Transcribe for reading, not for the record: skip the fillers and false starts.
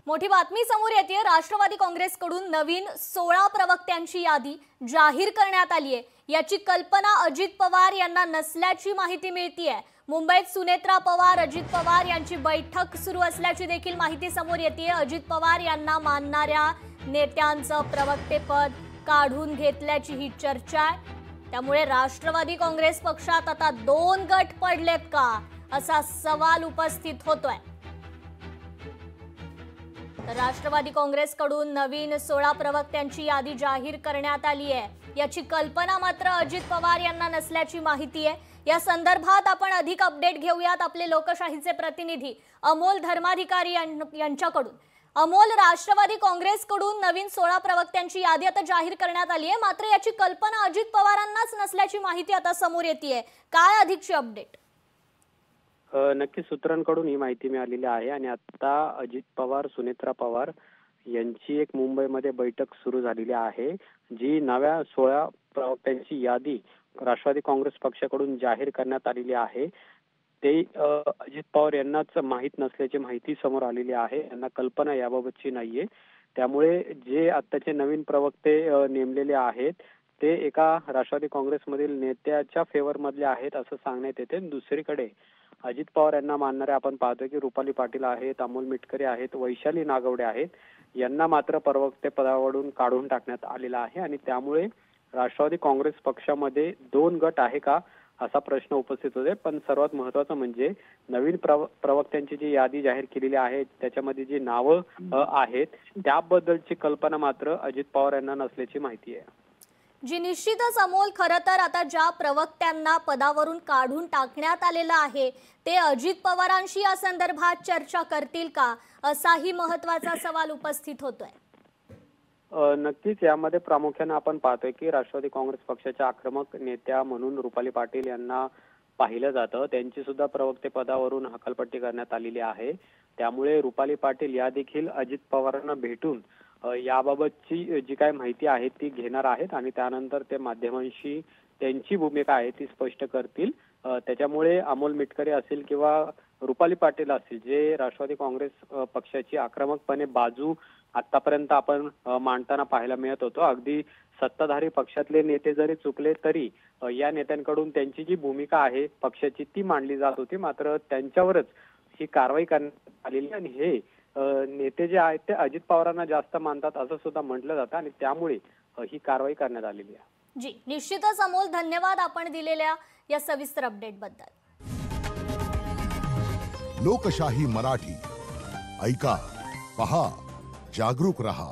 मोठी बातमी समोर येते। राष्ट्रवादी काँग्रेसकडून नवीन 16 प्रवक्त्यांची यादी जाहीर करण्यात आली आहे। याची कल्पना अजित पवार यांना नसल्याची माहिती मिळतीये। मुंबईत सुनेत्रा पवार, अजित पवार यांची बैठक सुरू असल्याची देखील माहिती समोर येते। अजित पवार यांना मानणाऱ्या नेत्यांचं प्रवक्तेपद काढून घेतल्याची ही चर्चा आहे। त्यामुळे राष्ट्रवादी काँग्रेस पक्षात आता 2 गट पडलेत का, असा सवाल उपस्थित होतोय। राष्ट्रवादी काँग्रेसकडून नवीन 16 प्रवक्त्यांची यादी जाहीर करण्यात आली आहे। याची कल्पना मात्र अजित पवार यांना नसल्याची माहिती आहे। या संदर्भात आपण अधिक अपडेट घेऊयात आपले लोकशाहीचे प्रतिनिधी अमोल धर्माधिकारी यांच्याकडून। अमोल, राष्ट्रवादी काँग्रेसकडून नवीन 16 प्रवक्त्यांची यादी आता जाहीर करण्यात आली आहे, मात्र याची कल्पना अजित पवारांनाच नसल्याची माहिती आता समोर येतेय। काय अधिकची अपडेट? नक्की सूत्रांकडून ही माहिती मिळालेली आहे आणि आता अजित पवार, सुनेत्रा पवार यांची एक मुंबईमध्ये बैठक सुरू झालेली आहे, जी नव्या 16 प्रवक्त्यांची यादी राष्ट्रवादी काँग्रेस पक्षाकडून जाहीर करण्यात आलेली आहे। ते अजित पवार यांनाच माहीत नसल्याची माहिती समोर आलेली आहे। यांना कल्पना याबाबतची नाहीये। त्यामुळे जे आताचे नवीन प्रवक्ते नेमलेले आहेत ते एका राष्ट्रवादी काँग्रेसमधील नेत्याच्या फेवर मधले आहेत असं सांगण्यात येते। दुसरीकडे अजित पवार यांना मानणारे आपण पाहतोय की रुपाली पाटील आहेत, अमोल मिटकरी आहेत, वैशाली नागवडे आहेत, यांना मात्र प्रवक्ते पदावरून काढून टाकण्यात आलेला आहे आणि त्यामुळे राष्ट्रवादी काँग्रेस पक्षामध्ये 2 गट आहे का असा प्रश्न उपस्थित होते। पण सर्वात महत्त्वाचं म्हणजे नवीन प्रवक्त्यांची जी यादी जाहीर केलेली आहे त्याच्यामध्ये जी नावं आहेत त्याबद्दलची कल्पना मात्र अजित पवार यांना नसल्याची माहिती आहे। जी निश्चितच अमोल, खरं तर आता ज्या प्रवक्त्यांना पदावरून काढून टाकण्यात आलेलं आहे ते अजित पवारांशी या संदर्भात चर्चा करतील का, असाही महत्त्वाचा सवाल उपस्थित होतोय। नक्कीच यामध्ये प्रामुख्याने आपण पाहतोय की राष्ट्रवादी काँग्रेस पक्षाच्या आक्रमक नेत्या म्हणून रुपाली पाटील यांना पाहिलं जातं। त्यांची सुद्धा प्रवक्ते पदावरून हकालपट्टी करण्यात आलेली आहे। त्यामुळे रुपाली पाटील या देखील अजित पवारांना भेटून याबाबतची जी काय माहिती आहे ती घेणार आहेत आणि त्यानंतर ते माध्यमांशी त्यांची भूमिका आहे ती स्पष्ट करतील। त्याच्यामुळे अमोल मिटकरी असेल किंवा रुपाली पाटील असतील, जे राष्ट्रवादी काँग्रेस पक्षाची आक्रमकपणे बाजू आतापर्यंत आपण मांडताना पाहायला मिळत होतो, अगदी सत्ताधारी पक्षातले नेते जरी चुकले तरी या नेत्यांकडून त्यांची जी भूमिका आहे पक्षाची ती मांडली जात होती, मात्र त्यांच्यावरच ही कारवाई करण्यात आलेली आणि हे नेते जे आहेत ते अजित पवारांना जास्त मानतात असं सुद्धा म्हटलं जातं आणि त्यामुळे ही कारवाई करण्यात आलेली आहे। जी निश्चितच अमोल, धन्यवाद आपण दिलेल्या या सविस्तर अपडेट बद्दल। लोकशाही मराठी ऐका, पहा, जागरूक रहा।